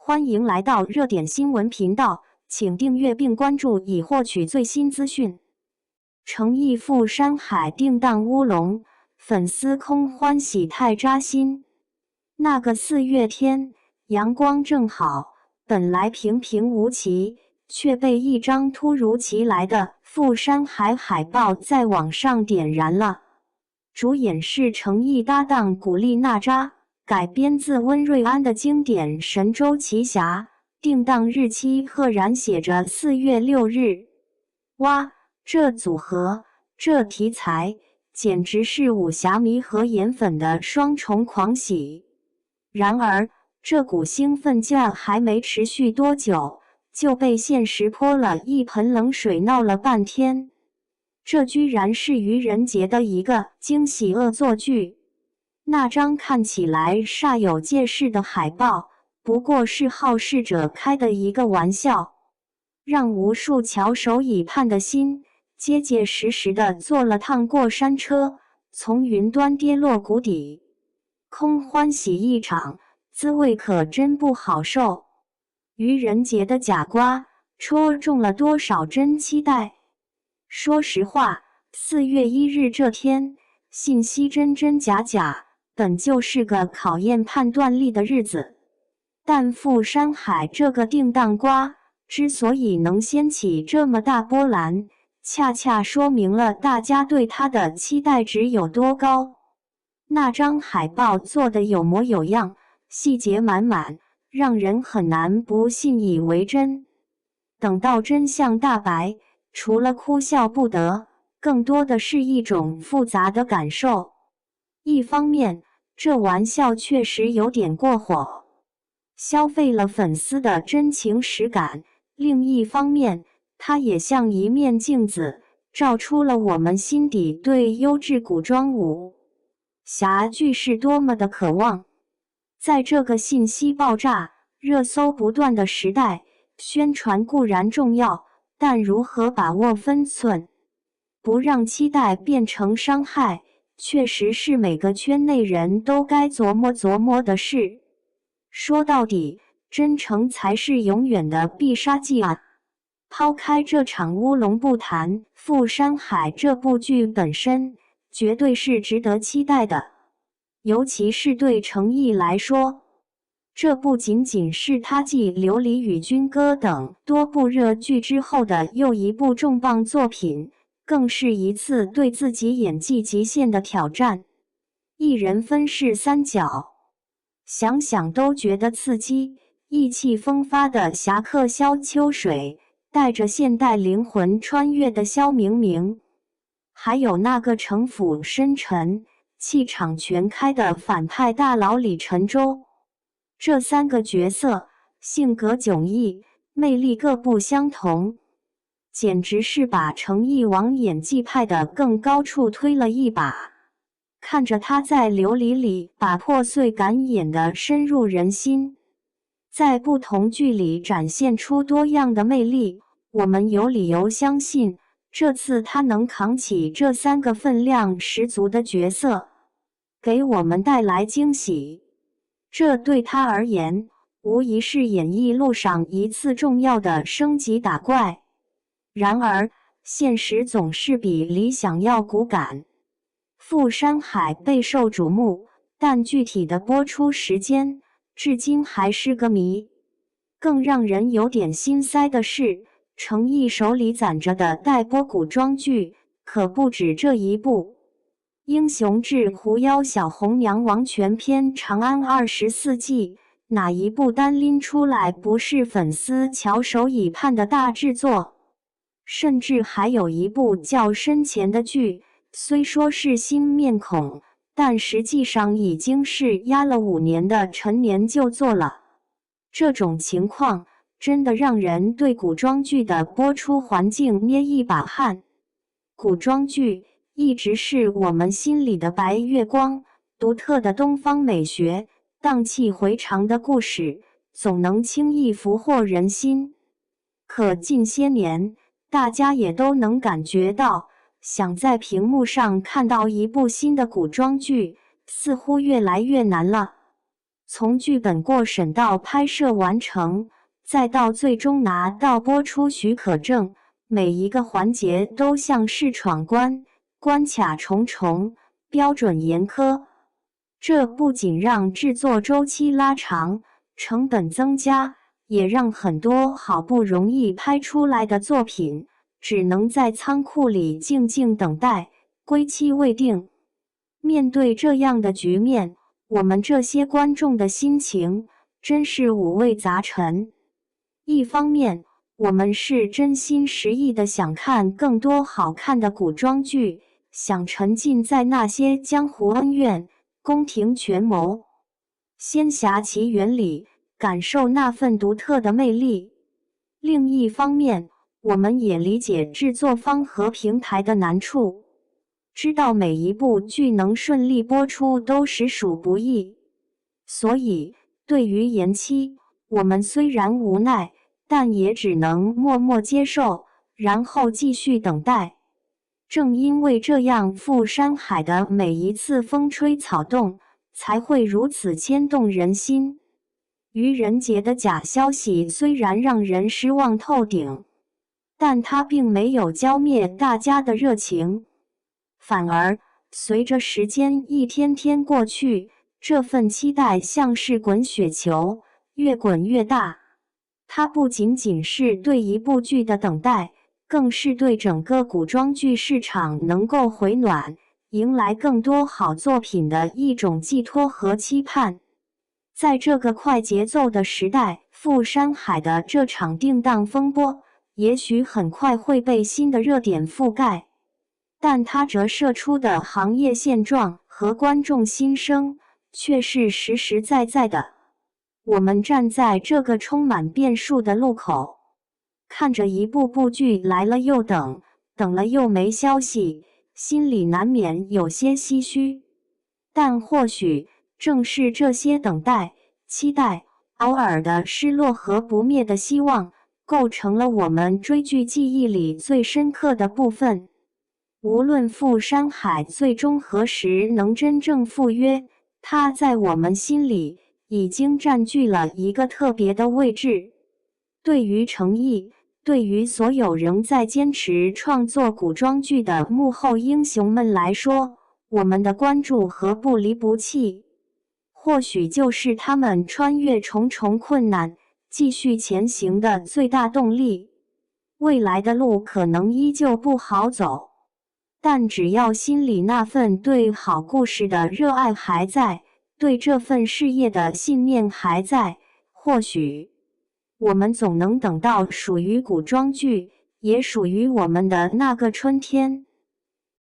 欢迎来到热点新闻频道，请订阅并关注以获取最新资讯。诚意赴山海定档乌龙，粉丝空欢喜太扎心。那个4月天，阳光正好，本来平平无奇，却被一张突如其来的赴山海海报在网上点燃了。主演是诚意搭档古力娜扎，改编自温瑞安的经典《神州奇侠》，定档日期赫然写着4月6日。哇，这组合，这题材，简直是武侠迷和颜粉的双重狂喜。然而，这股兴奋劲还没持续多久，就被现实泼了一盆冷水，闹了半天。这居然是愚人节的一个惊喜恶作剧。那张看起来煞有介事的海报，不过是好事者开的一个玩笑，让无数翘首以盼的心结结实实的坐了趟过山车，从云端跌落谷底。空欢喜一场，滋味可真不好受。愚人节的假瓜，戳中了多少真期待？说实话，4月1日这天，信息真真假假，本就是个考验判断力的日子。但赴山海这个定档瓜，之所以能掀起这么大波澜，恰恰说明了大家对它的期待值有多高。那张海报做得有模有样，细节满满，让人很难不信以为真。等到真相大白，除了哭笑不得，更多的是一种复杂的感受。一方面，这玩笑确实有点过火，消费了粉丝的真情实感；另一方面，它也像一面镜子，照出了我们心底对优质古装武侠剧是多么的渴望。在这个信息爆炸、热搜不断的时代，宣传固然重要，但如何把握分寸，不让期待变成伤害，确实是每个圈内人都该琢磨琢磨的事。说到底，真诚才是永远的必杀技啊！抛开这场乌龙不谈，赴山海这部剧本身绝对是值得期待的。尤其是对诚意来说，这不仅仅是他继《琉璃与军歌》等多部热剧之后的又一部重磅作品，更是一次对自己演技极限的挑战。一人分饰3角，想想都觉得刺激。意气风发的侠客萧秋水，带着现代灵魂穿越的萧明明，还有那个城府深沉、气场全开的反派大佬李晨舟。这3个角色性格迥异，魅力各不相同，简直是把诚意往演技派的更高处推了一把。看着他在琉璃里把破碎感演得深入人心，在不同剧里展现出多样的魅力，我们有理由相信，这次他能扛起这3个分量十足的角色，给我们带来惊喜。这对他而言，无疑是演艺路上一次重要的升级打怪。然而，现实总是比理想要骨感。赴山海备受瞩目，但具体的播出时间至今还是个谜。更让人有点心塞的是，诚意手里攒着的待播古装剧可不止这一部。英雄志狐妖小红娘王全篇长安24季，哪一部单拎出来不是粉丝翘首以盼的大制作？甚至还有一部较深前的剧，虽说是新面孔，但实际上已经是压了5年的陈年旧作了。这种情况真的让人对古装剧的播出环境捏一把汗。古装剧一直是我们心里的白月光，独特的东方美学，荡气回肠的故事，总能轻易俘获人心。可近些年，大家也都能感觉到，想在屏幕上看到一部新的古装剧，似乎越来越难了。从剧本过审到拍摄完成，再到最终拿到播出许可证，每一个环节都像是闯关，关卡重重，标准严苛。这不仅让制作周期拉长，成本增加，也让很多好不容易拍出来的作品，只能在仓库里静静等待，归期未定。面对这样的局面，我们这些观众的心情真是五味杂陈。一方面，我们是真心实意的想看更多好看的古装剧，想沉浸在那些江湖恩怨、宫廷权谋、仙侠奇缘里，感受那份独特的魅力。另一方面，我们也理解制作方和平台的难处，知道每一部剧能顺利播出都实属不易。所以，对于延期，我们虽然无奈，但也只能默默接受，然后继续等待。正因为这样，富山海的每一次风吹草动，才会如此牵动人心。愚人节的假消息虽然让人失望透顶，但它并没有浇灭大家的热情，反而随着时间一天天过去，这份期待像是滚雪球，越滚越大。它不仅仅是对一部剧的等待，更是对整个古装剧市场能够回暖，迎来更多好作品的一种寄托和期盼。在这个快节奏的时代，富山海的这场定档风波，也许很快会被新的热点覆盖，但它折射出的行业现状和观众心声，却是实实在在的。我们站在这个充满变数的路口，看着一部部剧来了又等，等了又没消息，心里难免有些唏嘘。但或许正是这些等待、期待，偶尔的失落和不灭的希望，构成了我们追剧记忆里最深刻的部分。无论富山海最终何时能真正赴约，它在我们心里已经占据了一个特别的位置。对于诚意，对于所有仍在坚持创作古装剧的幕后英雄们来说，我们的关注和不离不弃，或许就是他们穿越重重困难，继续前行的最大动力。未来的路可能依旧不好走，但只要心里那份对好故事的热爱还在，对这份事业的信念还在，或许我们总能等到属于古装剧，也属于我们的那个春天。